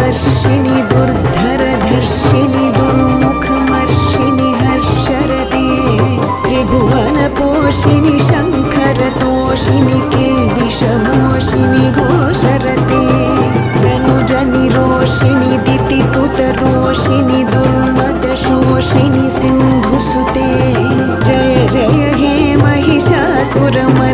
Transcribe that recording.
वर्षिणि दुर्धरधर्षिणि दुर्मुखमर्षिणि हर्षरते त्रिभुवनपोषिणि शङ्करतोषिणि किल्बिषमोषिणि घोषरते धनुजनिरोषिणि दितिसुतरोषिणि दुर्मदशोषिणि सिन्धुसुते जय जय हे महिषासुरमर्दिनि